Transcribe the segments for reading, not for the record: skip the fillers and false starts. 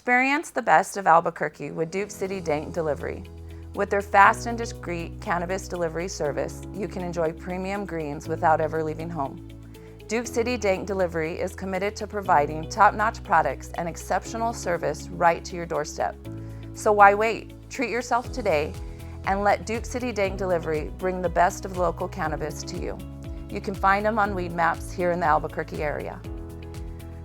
Experience the best of Albuquerque with Duke City Dank Delivery. With their fast and discreet cannabis delivery service, you can enjoy premium greens without ever leaving home. Duke City Dank Delivery is committed to providing top-notch products and exceptional service right to your doorstep. So why wait? Treat yourself today and let Duke City Dank Delivery bring the best of local cannabis to you. You can find them on weed maps here in the Albuquerque area.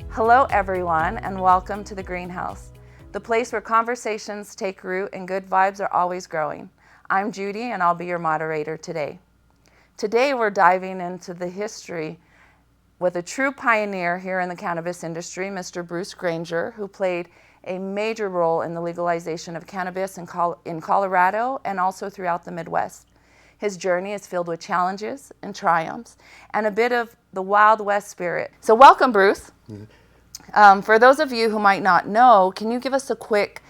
Hello everyone, and welcome to the Greenhouse, the place where conversations take root and good vibes are always growing. I'm Judy and I'll be your moderator today. Today we're diving into the history with a true pioneer here in the cannabis industry, Mr. Bruce Granger, who played a major role in the legalization of cannabis in Colorado and also throughout the Midwest. His journey is filled with challenges and triumphs and a bit of the Wild West spirit. So welcome, Bruce. For those of you who might not know, can you give us a quick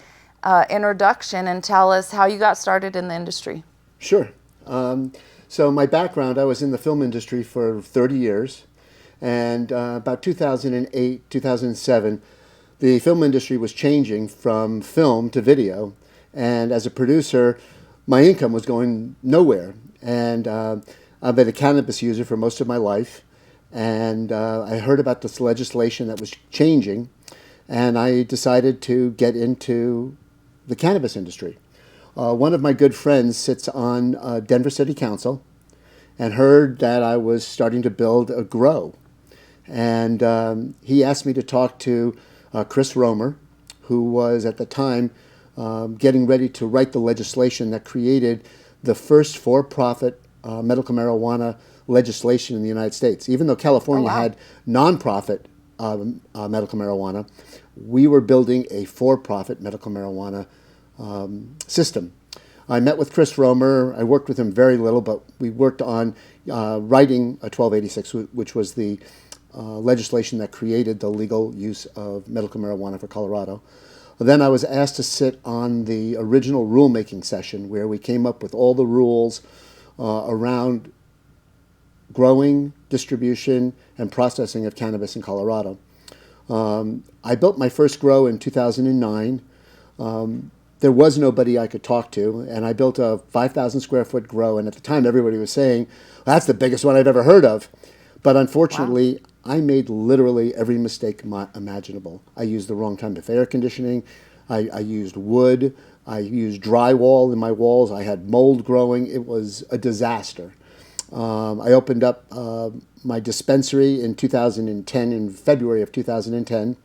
introduction and tell us how you got started in the industry? Sure. So my background, I was in the film industry for 30 years. And about 2008, 2007, the film industry was changing from film to video. And as a producer, my income was going nowhere. And I've been a cannabis user for most of my life. And I heard about this legislation that was changing. And I decided to get into the cannabis industry. One of my good friends sits on Denver City Council and heard that I was starting to build a grow. And he asked me to talk to Chris Romer, who was at the time getting ready to write the legislation that created the first for-profit medical marijuana legislation in the United States. Even though California had nonprofit medical marijuana, we were building a for-profit medical marijuana system. I met with Chris Romer. I worked with him very little, but we worked on writing a 1286, which was the legislation that created the legal use of medical marijuana for Colorado. Then I was asked to sit on the original rulemaking session where we came up with all the rules around growing, distribution, and processing of cannabis in Colorado. I built my first grow in 2009. There was nobody I could talk to, and I built a 5,000 square foot grow, and at the time everybody was saying, that's the biggest one I've ever heard of. But unfortunately, I made literally every mistake imaginable. I used the wrong kind of air conditioning. I used wood. I used drywall in my walls. I had mold growing. It was a disaster. I opened up my dispensary in 2010, in February of 2010.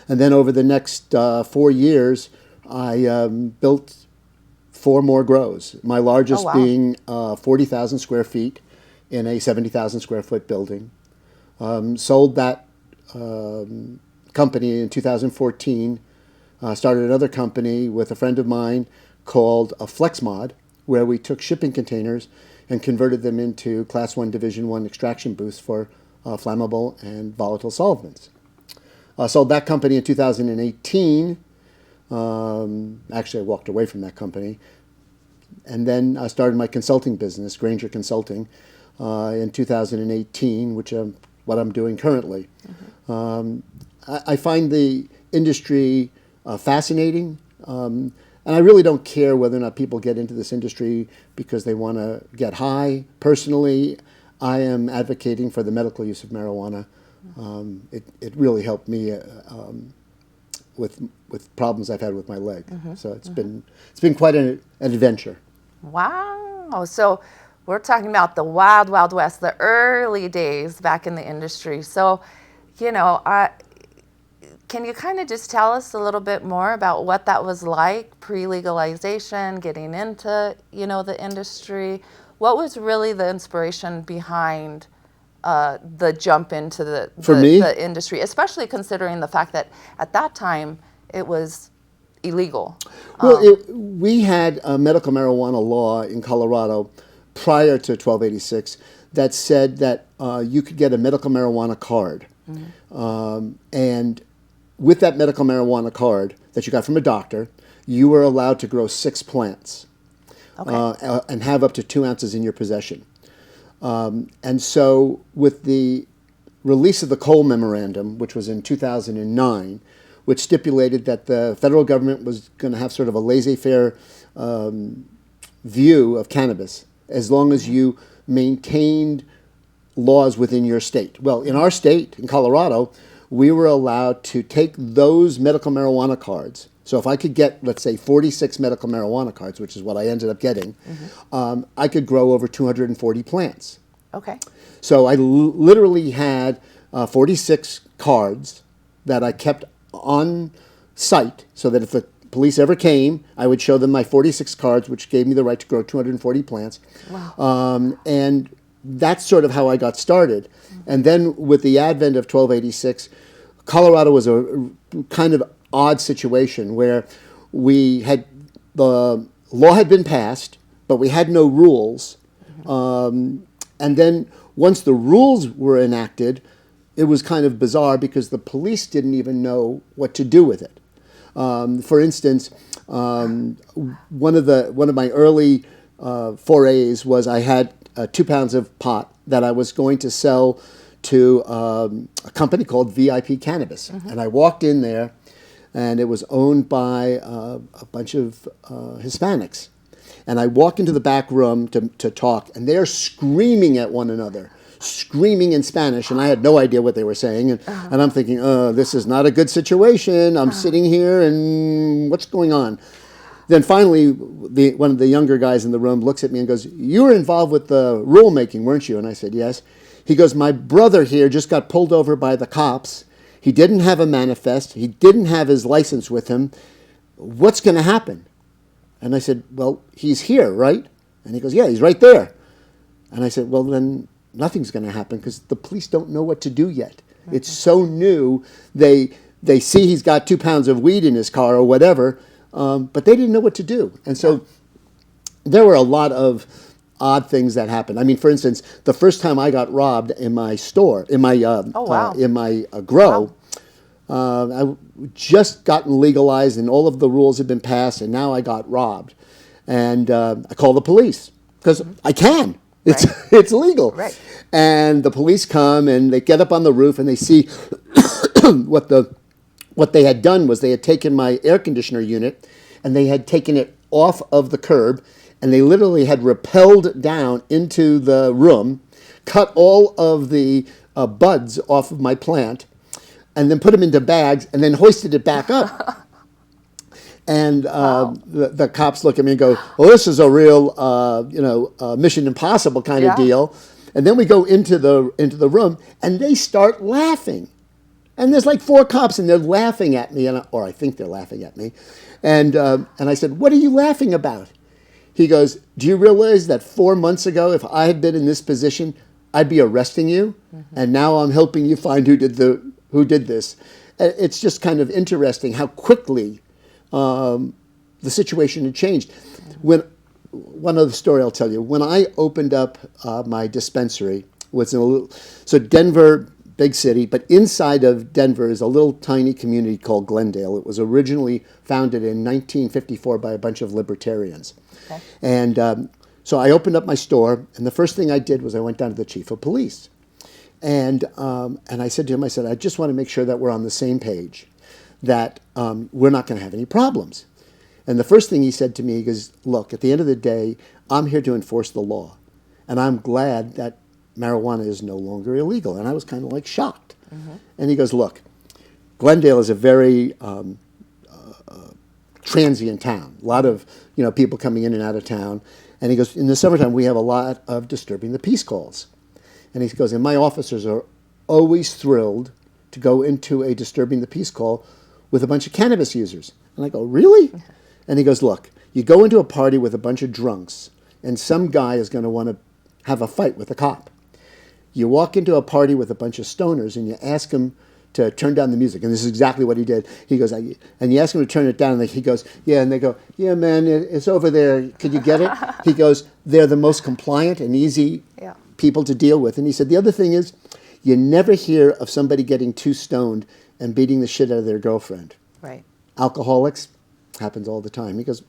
And then over the next 4 years, I built 4 more grows, my largest being 40,000 square feet in a 70,000 square foot building. Sold that company in 2014, started another company with a friend of mine called FlexMod, where we took shipping containers and converted them into Class 1 Division 1 extraction booths for flammable and volatile solvents. Sold that company in 2018. Actually, I walked away from that company. And then I started my consulting business, Granger Consulting, in 2018, which what I'm doing currently. I find the industry fascinating, and I really don't care whether or not people get into this industry because they want to get high. Personally, I am advocating for the medical use of marijuana. It really helped me with problems I've had with my leg. So it's been quite an adventure. Wow! So we're talking about the wild, wild west, the early days back in the industry. So, can you kind of just tell us a little bit more about what that was like pre-legalization, getting into, the industry? What was really the inspiration behind the jump into the industry, especially considering the fact that at that time it was illegal? Well, we had a medical marijuana law in Colorado prior to 1286 that said that you could get a medical marijuana card. And with that medical marijuana card that you got from a doctor, you were allowed to grow 6 plants and have up to 2 ounces in your possession. And so with the release of the Cole Memorandum, which was in 2009, which stipulated that the federal government was going to have sort of a laissez-faire view of cannabis as long as you maintained laws within your state. Well, in our state, in Colorado, we were allowed to take those medical marijuana cards. So if I could get, let's say, 46 medical marijuana cards, which is what I ended up getting, I could grow over 240 plants. Okay. So I literally had 46 cards that I kept on site so that if the police ever came, I would show them my 46 cards, which gave me the right to grow 240 plants. Wow. And that's sort of how I got started. And then with the advent of 1286, Colorado was a kind of odd situation where we had, the law had been passed, but we had no rules. And then once the rules were enacted, it was kind of bizarre because the police didn't even know what to do with it. For instance, one of my early forays was I had 2 pounds of pot that I was going to sell to a company called VIP Cannabis. And I walked in there, and it was owned by a bunch of Hispanics. And I walk into the back room to talk, and they're screaming at one another, screaming in Spanish, and I had no idea what they were saying. And I'm thinking, this is not a good situation. I'm sitting here, and what's going on? Then finally, one of the younger guys in the room looks at me and goes, "You were involved with the rulemaking, weren't you?" And I said, "Yes." He goes, "My brother here just got pulled over by the cops. He didn't have a manifest. He didn't have his license with him. What's going to happen?" And I said, "Well, he's here, right?" And he goes, "Yeah, he's right there." And I said, "Well, then nothing's going to happen because the police don't know what to do yet. It's so new. They see he's got 2 pounds of weed in his car or whatever, but they didn't know what to do." And so there were a lot of odd things that happened. I mean, for instance, the first time I got robbed in my store, in my grow, I just gotten legalized and all of the rules had been passed, and now I got robbed. And I called the police because I can. It's legal. Right. And the police come and they get up on the roof and they see what they had done was they had taken my air conditioner unit and they had taken it off of the curb, and they literally had rappelled down into the room, cut all of the buds off of my plant, and then put them into bags, and then hoisted it back up. And the cops look at me and go, "Well, this is a real, Mission Impossible kind of deal." And then we go into the room, and they start laughing. And there's like 4 cops, and they're laughing at me, or I think they're laughing at me. And I said, "What are you laughing about?" He goes, "Do you realize that 4 months ago, if I had been in this position, I'd be arresting you, and now I'm helping you find who did this." It's just kind of interesting how quickly the situation had changed. One other story I'll tell you. When I opened up my dispensary, so Denver, big city, but inside of Denver is a little tiny community called Glendale. It was originally founded in 1954 by a bunch of libertarians. Okay. And so I opened up my store, and the first thing I did was I went down to the chief of police. And I said to him, I just want to make sure that we're on the same page, that we're not going to have any problems. And the first thing he said to me, he goes, "Look, at the end of the day, I'm here to enforce the law. And I'm glad that marijuana is no longer illegal." And I was kind of like shocked. And he goes, "Look, Glendale is a very transient town. A lot of people coming in and out of town." And he goes, "In the summertime, we have a lot of disturbing the peace calls." And he goes, "And my officers are always thrilled to go into a disturbing the peace call with a bunch of cannabis users." And I go, "Really?" And he goes, "Look, you go into a party with a bunch of drunks, and some guy is going to want to have a fight with a cop. You walk into a party with a bunch of stoners, and you ask them to turn down the music." And this is exactly what he did. He goes, and you ask him to turn it down, and he goes, "Yeah." And they go, "Yeah, man, it's over there. Could you get it?" He goes, "They're the most compliant and easy people to deal with." And he said, "The other thing is, you never hear of somebody getting too stoned and beating the shit out of their girlfriend. Right. Alcoholics, happens all the time." He goes,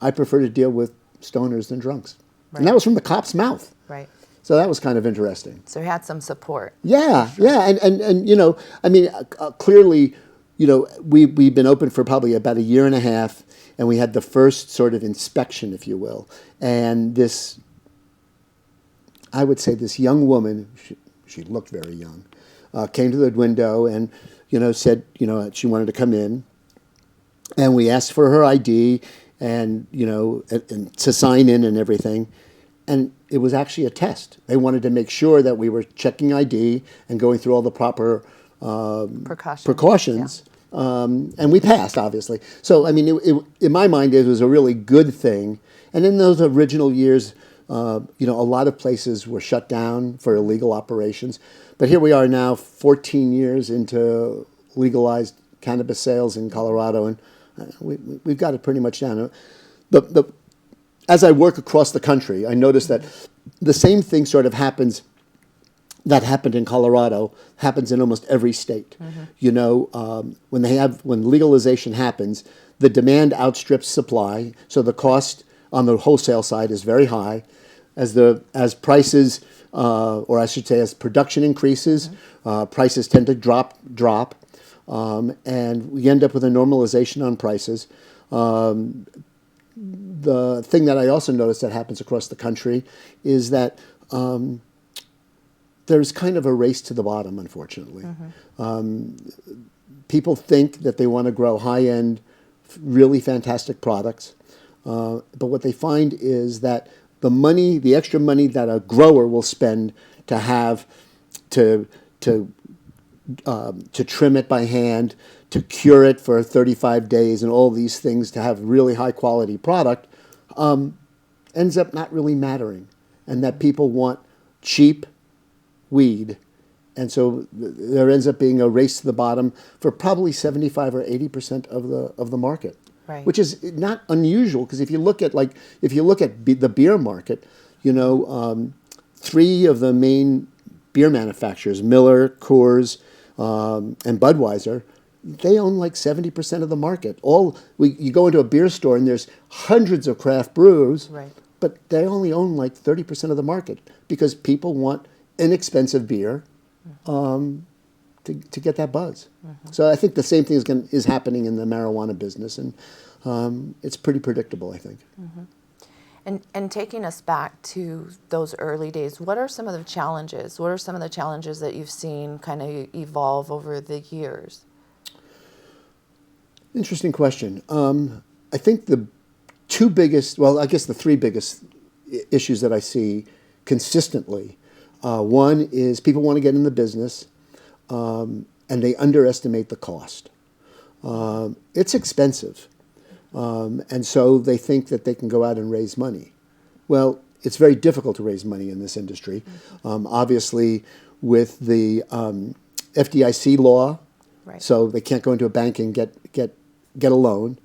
"I prefer to deal with stoners than drunks." Right. And that was from the cop's mouth. Right. So that was kind of interesting. So he had some support. Yeah, sure. Yeah. And I mean, clearly we've been open for probably about a year and a half, and we had the first sort of inspection, if you will. And I would say this young woman, she looked very young, came to the window and, said, she wanted to come in. And we asked for her ID and, and to sign in and everything. And it was actually a test. They wanted to make sure that we were checking ID and going through all the proper precautions. Yeah. And we passed, obviously. So, I mean, in my mind, it was a really good thing. And in those original years, a lot of places were shut down for illegal operations. But here we are now, 14 years into legalized cannabis sales in Colorado, and we've got it pretty much down. As I work across the country, I notice that the same thing sort of happened in Colorado happens in almost every state. Mm-hmm. When legalization happens, the demand outstrips supply, so the cost on the wholesale side is very high. As prices, or I should say, as production increases, mm-hmm. Prices tend to drop, and we end up with a normalization on prices. The thing that I also notice that happens across the country is that there's kind of a race to the bottom, unfortunately. Mm-hmm. People think that they want to grow high-end, really fantastic products, but what they find is that the extra money that a grower will spend to have to trim it by hand, to cure it for 35 days, and all these things to have really high-quality product, ends up not really mattering, and that people want cheap weed. And so there ends up being a race to the bottom for probably 75 or 80% of the market, right. Which is not unusual, because if you look at the beer market, 3 of the main beer manufacturers, Miller, Coors, and Budweiser, they own like 70% of the market. You go into a beer store and there's hundreds of craft brewers, right. But they only own like 30% of the market, because people want inexpensive beer to get that buzz. Mm-hmm. So I think the same thing is happening in the marijuana business, and it's pretty predictable, I think. Mm-hmm. And taking us back to those early days, what are some of the challenges? What are some of the challenges that you've seen kind of evolve over the years? Interesting question. I think the 3 biggest issues that I see consistently. One is people want to get in the business, and they underestimate the cost. It's expensive. And so they think that they can go out and raise money. Well, it's very difficult to raise money in this industry. Obviously, with the FDIC law, right. So they can't go into a bank and get a loan.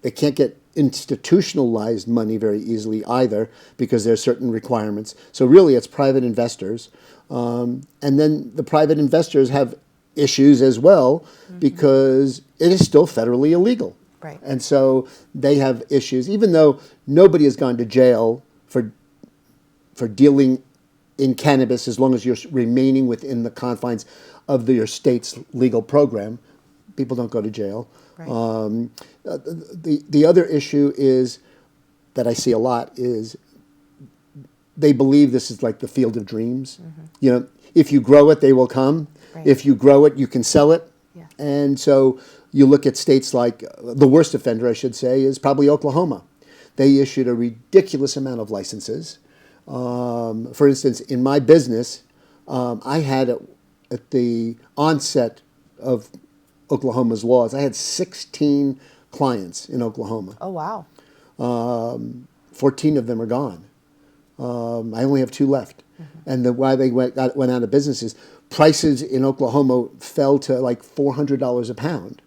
They can't get institutionalized money very easily either, because there are certain requirements. So really, it's private investors. And then the private investors have issues as well, mm-hmm. because it is still federally illegal. Right. And so they have issues, even though nobody has gone to jail for dealing in cannabis, as long as you're remaining within the confines of your state's legal program. People don't go to jail. Right. The other issue is that I see a lot is they believe this is like the field of dreams. Mm-hmm. If you grow it, they will come. Right. If you grow it, you can sell it. Yeah. And so you look at states like, the worst offender, I should say, is probably Oklahoma. They issued a ridiculous amount of licenses. For instance, in my business, I had at the onset of Oklahoma's laws, I had 16 clients in Oklahoma. Oh, wow. 14 of them are gone. I only have 2 left. Mm-hmm. And why they went out of business is prices in Oklahoma fell to like $400 a pound.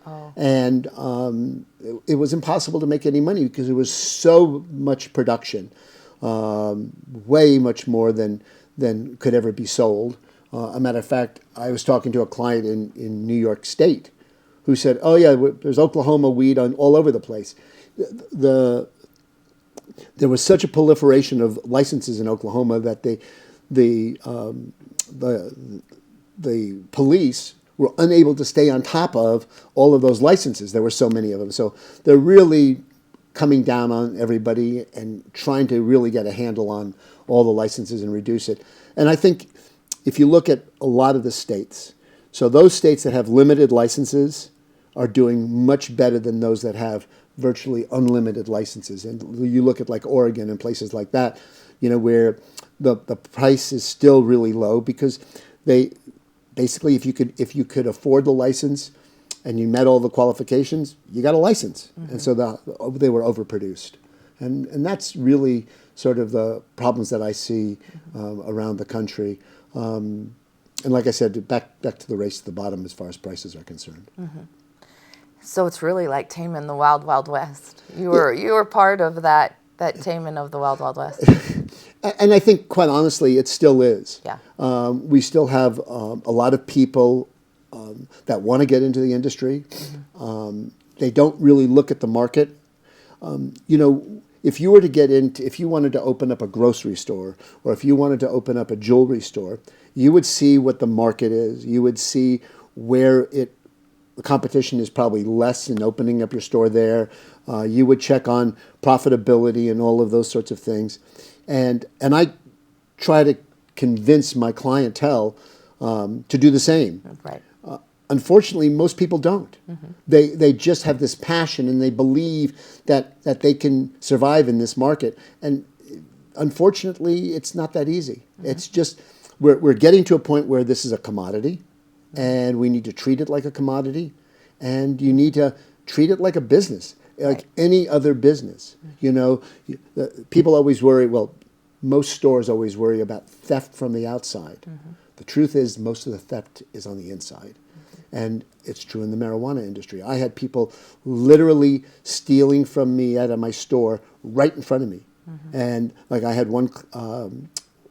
Oh. And it was impossible to make any money, because there was so much production, way much more than could ever be sold. A matter of fact, I was talking to a client in New York State who said, "Oh yeah, there's Oklahoma weed all over the place." There was such a proliferation of licenses in Oklahoma that the police were unable to stay on top of all of those licenses. There were so many of them. So they're really coming down on everybody and trying to really get a handle on all the licenses and reduce it. And I think if you look at a lot of the states, so those states that have limited licenses are doing much better than those that have virtually unlimited licenses. And you look at like Oregon and places like that, where the price is still really low because they basically, if you could afford the license and you met all the qualifications, you got a license. Mm-hmm. And so they were overproduced. And that's really sort of the problems that I see around the country. And like I said, back to the race to the bottom as far as prices are concerned. Mm-hmm. So it's really like taming the wild, wild west. You were part of that taming of the wild, wild west. And I think, quite honestly, it still is. Yeah. We still have a lot of people that want to get into the industry. Mm-hmm. They don't really look at the market. If you were to if you wanted to open up a grocery store, or if you wanted to open up a jewelry store, you would see what the market is. You would see where the competition is probably less in opening up your store there. You would check on profitability and all of those sorts of things. And I try to convince my clientele to do the same. Right. Unfortunately, most people don't. Mm-hmm. They just have this passion and they believe that they can survive in this market. And unfortunately, it's not that easy. Mm-hmm. It's just we're getting to a point where this is a commodity, and we need to treat it like a commodity, and you need to treat it like a business, like any other business. Mm-hmm. People always worry. Well, most stores always worry about theft from the outside. Mm-hmm. The truth is, most of the theft is on the inside. And it's true in the marijuana industry. I had people literally stealing from me out of my store right in front of me. Mm-hmm. And like I had one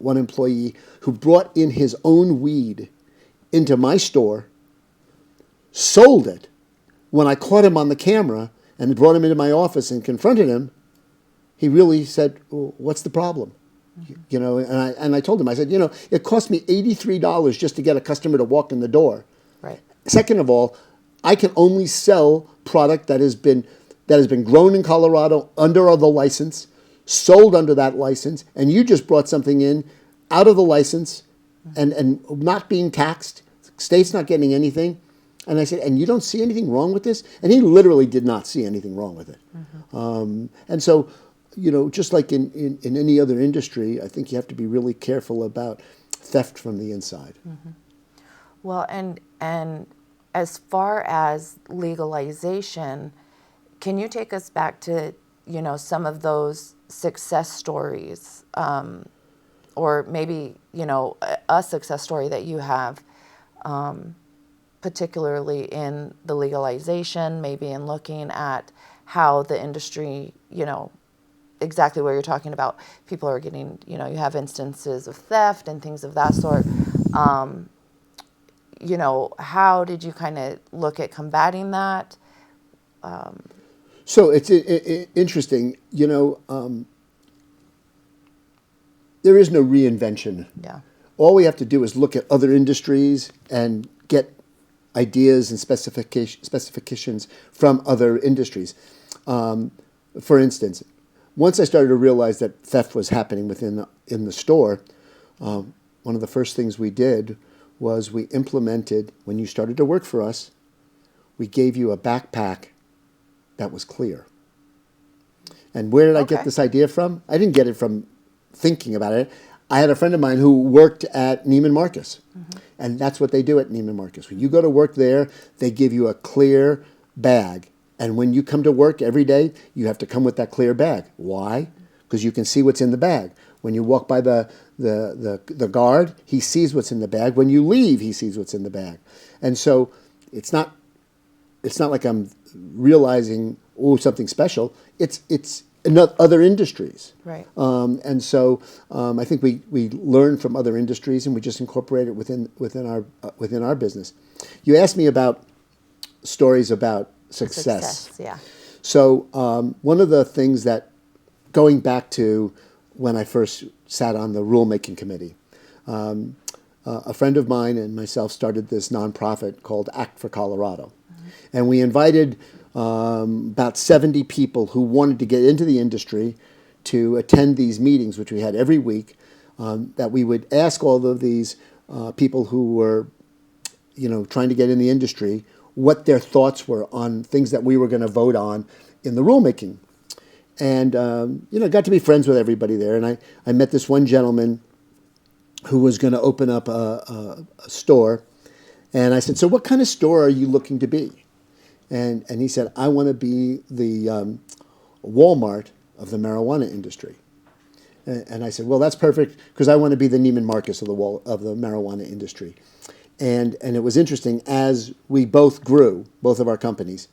employee who brought in his own weed into my store, sold it. When I caught him on the camera and brought him into my office and confronted him, he really said, well, what's the problem? Mm-hmm. And I told him, I said, it cost me $83 just to get a customer to walk in the door. Right. Second of all, I can only sell product that has been grown in Colorado under the license, sold under that license, and you just brought something in out of the license and not being taxed, state's not getting anything. And I said, and you don't see anything wrong with this? And he literally did not see anything wrong with it. Mm-hmm. And so, just like in any other industry, I think you have to be really careful about theft from the inside. Mm-hmm. Well, and as far as legalization, can you take us back to, some of those success stories, or maybe, a success story that you have, particularly in the legalization, maybe in looking at how the industry, exactly what you're talking about, people are getting, you have instances of theft and things of that sort. How did you kind of look at combating that? So it's interesting. There is no reinvention. Yeah. All we have to do is look at other industries and get ideas and specifications from other industries. For instance, once I started to realize that theft was happening in the store, one of the first things we did was we implemented, when you started to work for us, we gave you a backpack that was clear. And where did I get this idea from? I didn't get it from thinking about it. I had a friend of mine who worked at Neiman Marcus. Mm-hmm. And that's what they do at Neiman Marcus. When you go to work there, they give you a clear bag. And when you come to work every day, you have to come with that clear bag. Why? Because you can see what's in the bag. When you walk by the guard, he sees what's in the bag. When you leave, he sees what's in the bag. And so it's not like I'm realizing something special. It's in other industries. Right. And so I think we learn from other industries and we just incorporate it within our business. You asked me about stories about success. Yeah. So one of the things that, going back to when I first sat on the rulemaking committee, a friend of mine and myself started this nonprofit called Act for Colorado. And we invited about 70 people who wanted to get into the industry to attend these meetings, which we had every week, that we would ask all of these people who were, trying to get in the industry, what their thoughts were on things that we were going to vote on in the rulemaking. And, got to be friends with everybody there. And I met this one gentleman who was going to open up a store. And I said, so what kind of store are you looking to be? And he said, I want to be the Walmart of the marijuana industry. And I said, well, that's perfect, because I want to be the Neiman Marcus of the marijuana industry. And it was interesting, as we both grew, both of our companies,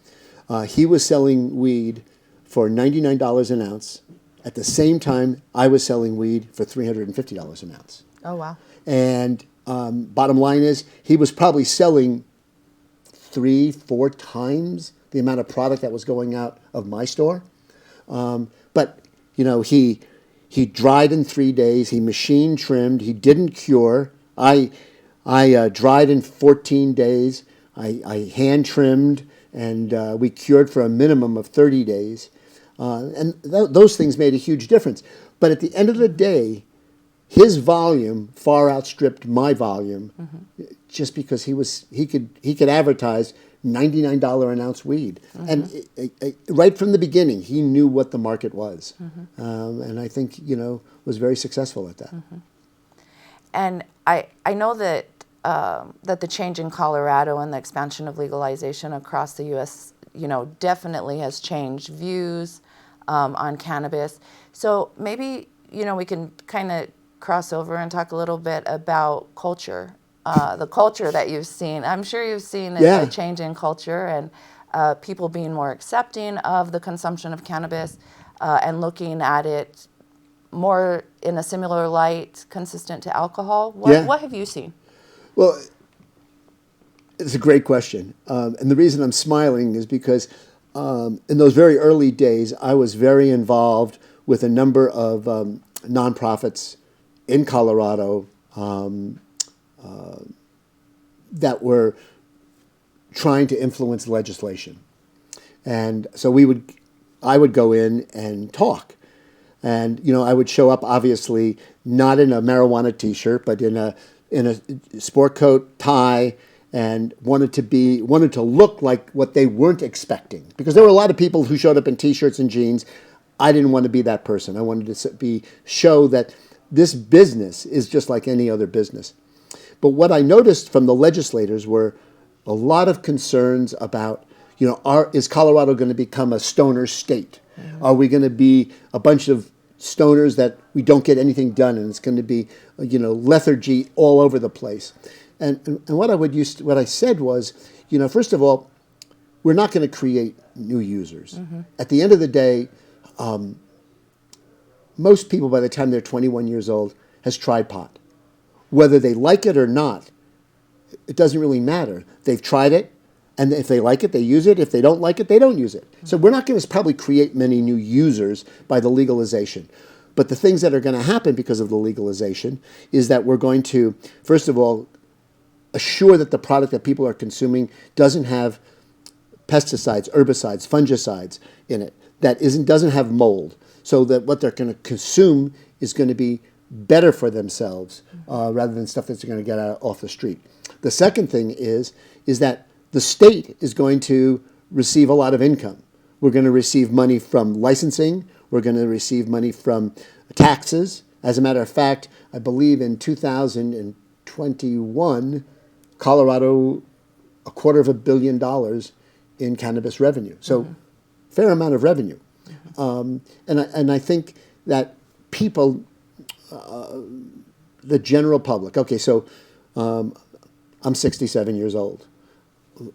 he was selling weed for $99 an ounce. At the same time, I was selling weed for $350 an ounce. Oh, wow. And bottom line is, he was probably selling 3-4 times the amount of product that was going out of my store. But, he dried in 3 days. He machine trimmed. He didn't cure. I dried in 14 days. I hand trimmed, and we cured for a minimum of 30 days. And those things made a huge difference. But at the end of the day, his volume far outstripped my volume, just because he could advertise $99 an ounce weed, and right from the beginning he knew what the market was, and I think was very successful at that. And I know that that the change in Colorado and the expansion of legalization across the U.S. Definitely has changed views on cannabis. So maybe we can kind of cross over and talk a little bit about culture, the culture that you've seen. I'm sure you've seen a change in culture, and people being more accepting of the consumption of cannabis and looking at it more in a similar light, consistent to alcohol. What have you seen? Well, it's a great question. And the reason I'm smiling is because in those very early days, I was very involved with a number of nonprofits in Colorado that were trying to influence legislation. And so I would go in and talk. And, I would show up, obviously, not in a marijuana T-shirt, but in a sport coat, tie, and wanted to look like what they weren't expecting. Because there were a lot of people who showed up in T-shirts and jeans. I didn't want to be that person. I wanted to show that this business is just like any other business. But what I noticed from the legislators were a lot of concerns about, is Colorado going to become a stoner state? Are we going to be a bunch of stoners that we don't get anything done, and it's going to be, lethargy all over the place? And what I said was, first of all, we're not going to create new users. At the end of the day, most people, by the time they're 21 years old, has tried pot. Whether they like it or not, it doesn't really matter. They've tried it, and if they like it, they use it. If they don't like it, they don't use it. So we're not going to probably create many new users by the legalization. But the things that are going to happen because of the legalization is that we're going to, first of all, assure that the product that people are consuming doesn't have pesticides, herbicides, fungicides in it, that doesn't have mold, so that what they're going to consume is going to be better for themselves rather than stuff that's going to get off the street. The second thing is that the state is going to receive a lot of income. We're going to receive money from licensing. We're going to receive money from taxes. As a matter of fact, I believe in 2021, Colorado, $250 million in cannabis revenue. So fair amount of revenue. And I think that people, the general public, okay, so I'm 67 years old.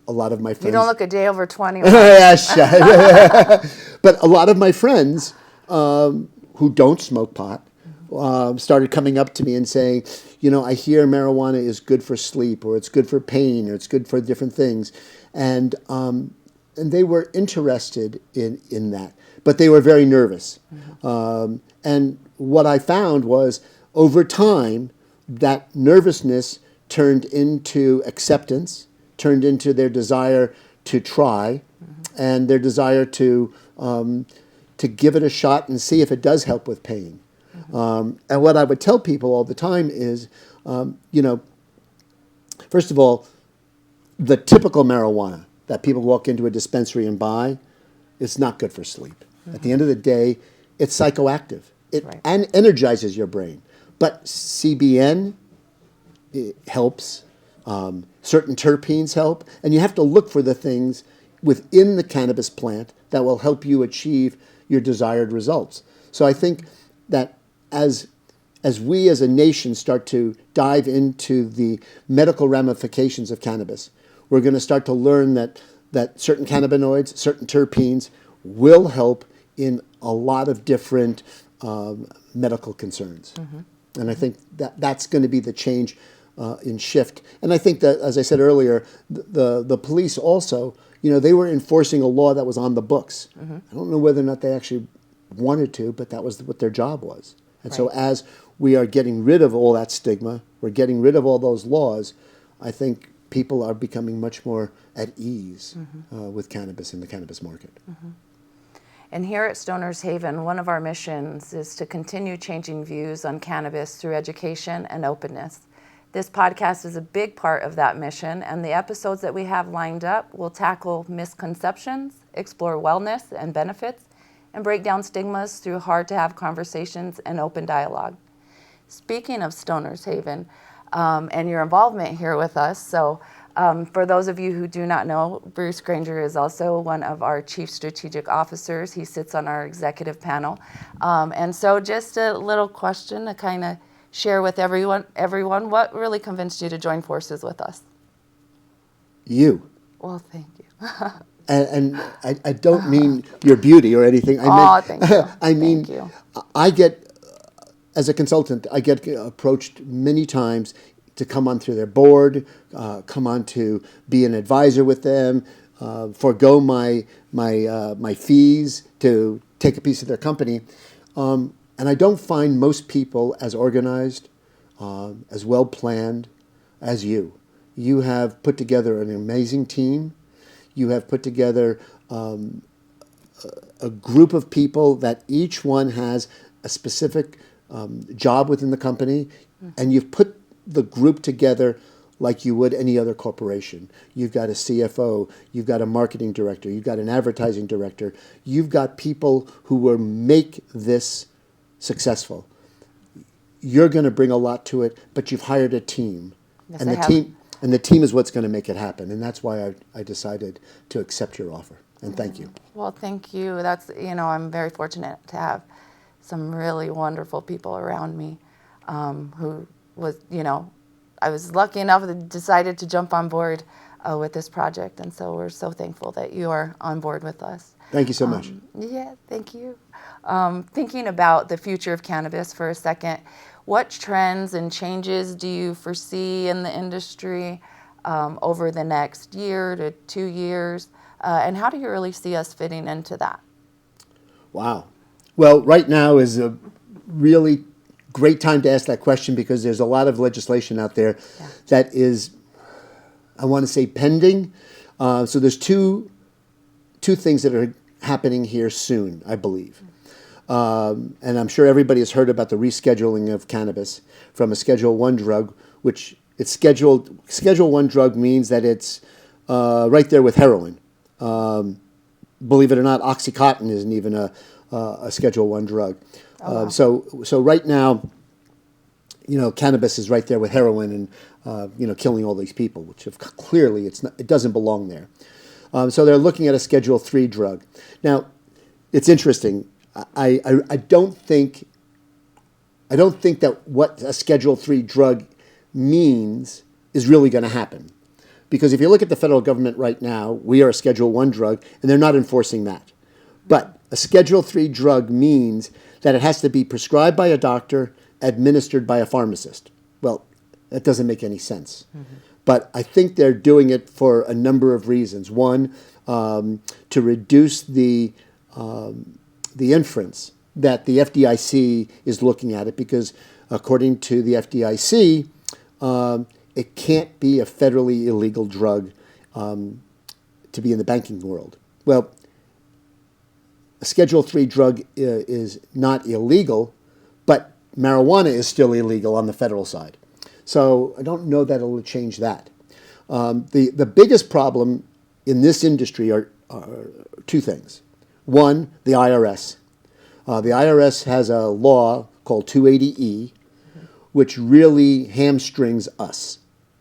A lot of my friends... You don't look a day over 20. But a lot of my friends who don't smoke pot started coming up to me and saying, I hear marijuana is good for sleep, or it's good for pain, or it's good for different things. And they were interested in that, but they were very nervous. And what I found was, over time, that nervousness turned into acceptance, turned into their desire to try, and their desire to give it a shot and see if it does help with pain. And what I would tell people all the time is, first of all, the typical marijuana that people walk into a dispensary and buy, it's not good for sleep. At the end of the day, it's psychoactive. It energizes your brain. But CBN, it helps. Certain terpenes help. And you have to look for the things within the cannabis plant that will help you achieve your desired results. So I think that as we as a nation start to dive into the medical ramifications of cannabis, we're going to start to learn that certain cannabinoids, certain terpenes will help in a lot of different medical concerns. And I think that's going to be the change in shift. And I think that, as I said earlier, the police also, they were enforcing a law that was on the books. I don't know whether or not they actually wanted to, but that was what their job was. And so as we are getting rid of all that stigma, we're getting rid of all those laws, I think people are becoming much more at ease with cannabis in the cannabis market. And here at Stoner's Haven, one of our missions is to continue changing views on cannabis through education and openness. This podcast is a big part of that mission, and the episodes that we have lined up will tackle misconceptions, explore wellness and benefits, and break down stigmas through hard-to-have conversations and open dialogue. Speaking of Stoner's Haven and your involvement here with us, so for those of you who do not know, Bruce Granger is also one of our chief strategic officers. He sits on our executive panel. And so just a little question to kind of share with everyone, what really convinced you to join forces with us? You. Well, thank you. And I don't mean your beauty or anything. Thank you. I mean, Thank you. I get, as a consultant, I get approached many times to come on through their board, come on to be an advisor with them, forego my fees to take a piece of their company. And I don't find most people as organized, as well planned as you. You have put together an amazing team. You have put together a group of people that each one has a specific job within the company, and you've put the group together like you would any other corporation. You've got a CFO, you've got a marketing director, you've got an advertising director, you've got people who will make this successful. You're going to bring a lot to it, but you've hired a team. Yes, And the team is what's going to make it happen. And that's why I decided to accept your offer. And thank you. Well, thank you. That's, I'm very fortunate to have some really wonderful people around me who was, I was lucky enough that decided to jump on board with this project. And so we're so thankful that you are on board with us. Thank you so much. Yeah, thank you. Thinking about the future of cannabis for a second, what trends and changes do you foresee in the industry over the next year to 2 years? And how do you really see us fitting into that? Wow. Well, right now is a really great time to ask that question because there's a lot of legislation out there that is, I want to say, pending. So there's two things that are happening here soon, I believe. And I'm sure everybody has heard about the rescheduling of cannabis from a Schedule I drug, which it's Schedule I drug means that it's right there with heroin. Believe it or not, OxyContin isn't even a Schedule I drug. Wow. So right now, cannabis is right there with heroin and killing all these people, which clearly it doesn't belong there. So they're looking at a Schedule III drug. Now, it's interesting. I don't think that what a Schedule III drug means is really going to happen. Because if you look at the federal government right now, we are a Schedule I drug, and they're not enforcing that. But a Schedule III drug means that it has to be prescribed by a doctor, administered by a pharmacist. Well, that doesn't make any sense. But I think they're doing it for a number of reasons. One, to reduce the inference that the FDIC is looking at it, because according to the FDIC, it can't be a federally illegal drug to be in the banking world. Well, a Schedule III drug is not illegal, but marijuana is still illegal on the federal side. So I don't know that it'll change that. The biggest problem in this industry are two things. One, the IRS. The IRS has a law called 280E, which really hamstrings us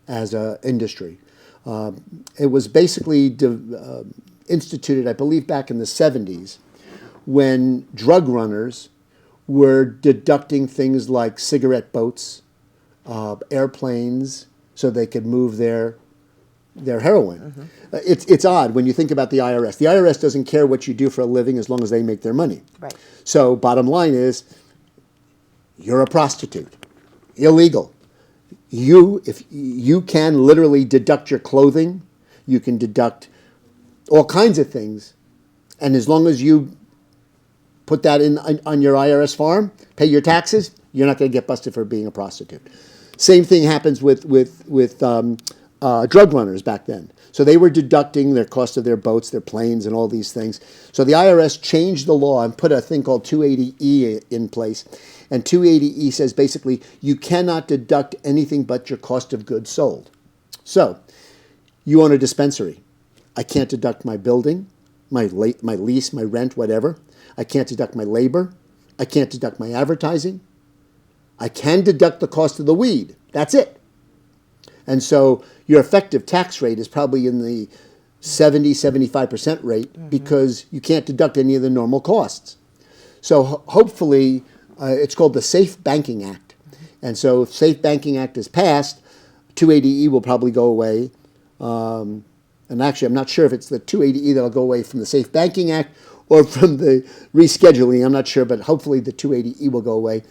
as an industry. It was basically instituted, I believe, back in the 70s, when drug runners were deducting things like cigarette boats, airplanes, so they could move their heroin. It's odd when you think about the IRS. The IRS doesn't care what you do for a living as long as they make their money. Right. So bottom line is, you're a prostitute. Illegal. If you can literally deduct your clothing, you can deduct all kinds of things, and as long as you put that in on your IRS form, pay your taxes, you're not going to get busted for being a prostitute. Same thing happens with drug runners back then. So they were deducting their cost of their boats, their planes, and all these things. So the IRS changed the law and put a thing called 280E in place. And 280E says basically you cannot deduct anything but your cost of goods sold. So you own a dispensary. I can't deduct my building, my lease, my rent, whatever. I can't deduct my labor. I can't deduct my advertising. I can deduct the cost of the weed. That's it. And so your effective tax rate is probably in the 70-75% rate because you can't deduct any of the normal costs. So hopefully, it's called the Safe Banking Act. And so if Safe Banking Act is passed, 280E will probably go away. And actually, I'm not sure if it's the 280E that will go away from the Safe Banking Act or from the rescheduling. I'm not sure, but hopefully the 280E will go away.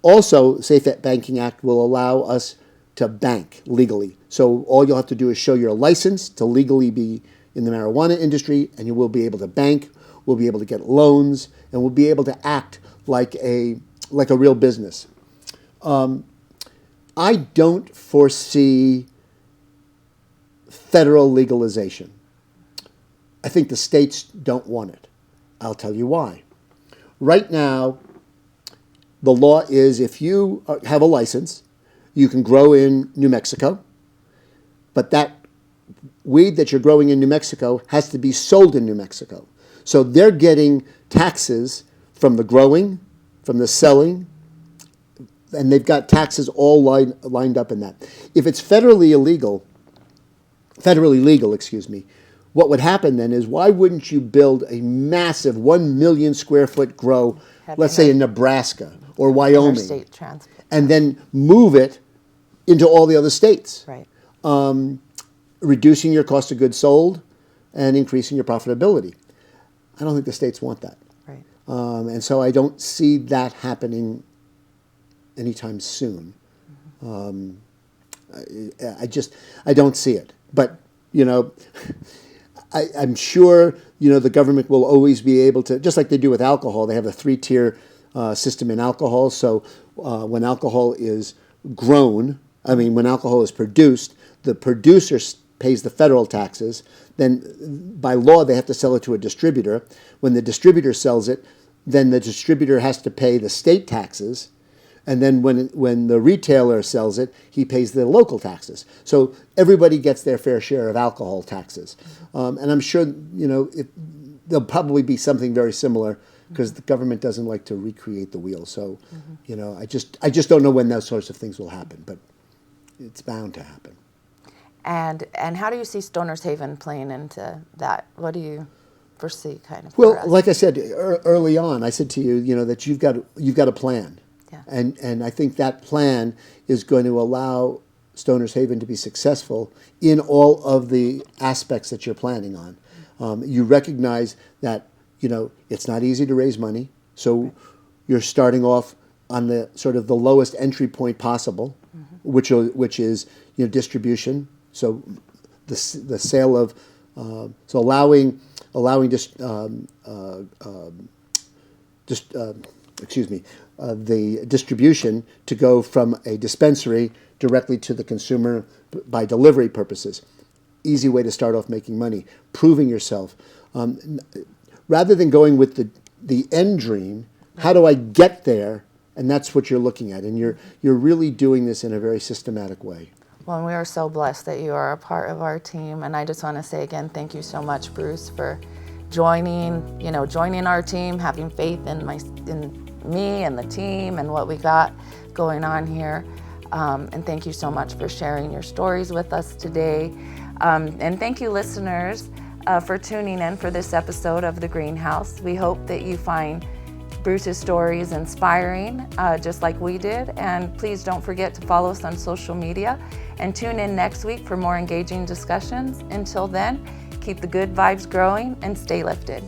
Also, Safe Banking Act will allow us to bank legally. So all you'll have to do is show your license to legally be in the marijuana industry, and you will be able to bank, we'll be able to get loans, and we'll be able to act like a real business. I don't foresee federal legalization. I think the states don't want it. I'll tell you why. Right now, the law is if you have a license, you can grow in New Mexico, but that weed that you're growing in New Mexico has to be sold in New Mexico. So they're getting taxes from the growing, from the selling, and they've got taxes all lined up in that. If it's federally legal, what would happen then is why wouldn't you build a massive 1 million square foot grow, let's say in Nebraska or Wyoming, Interstate transport, and then move it into all the other states, right? Reducing your cost of goods sold and increasing your profitability. I don't think the states want that. Right. And so I don't see that happening anytime soon. I don't see it. But, I'm sure, the government will always be able to, just like they do with alcohol, they have a 3-tier system in alcohol. So when alcohol is when alcohol is produced, the producer pays the federal taxes. Then by law, they have to sell it to a distributor. When the distributor sells it, then the distributor has to pay the state taxes. And then when the retailer sells it, he pays the local taxes. So everybody gets their fair share of alcohol taxes. And I'm sure, there'll probably be something very similar because the government doesn't like to recreate the wheel. So, I just don't know when those sorts of things will happen, but it's bound to happen. And how do you see Stoner's Haven playing into that? What do you foresee kind of? Well, like I said early on, I said to you, that you've got a plan. Yeah. And I think that plan is going to allow Stoner's Haven to be successful in all of the aspects that you're planning on. You recognize that, it's not easy to raise money. So you're starting off on the sort of the lowest entry point possible, which is distribution. So the sale of allowing the distribution to go from a dispensary directly to the consumer by delivery purposes. Easy way to start off making money, proving yourself. Rather than going with the end dream, how do I get there? And that's what you're looking at. And you're really doing this in a very systematic way. Well, and we are so blessed that you are a part of our team. And I just want to say again, thank you so much, Bruce, for joining our team, having faith in me and the team and what we got going on here. And thank you so much for sharing your stories with us today. And thank you, listeners, for tuning in for this episode of The Greenhouse. We hope that you find Bruce's stories inspiring, just like we did. And please don't forget to follow us on social media and tune in next week for more engaging discussions. Until then, keep the good vibes growing and stay lifted.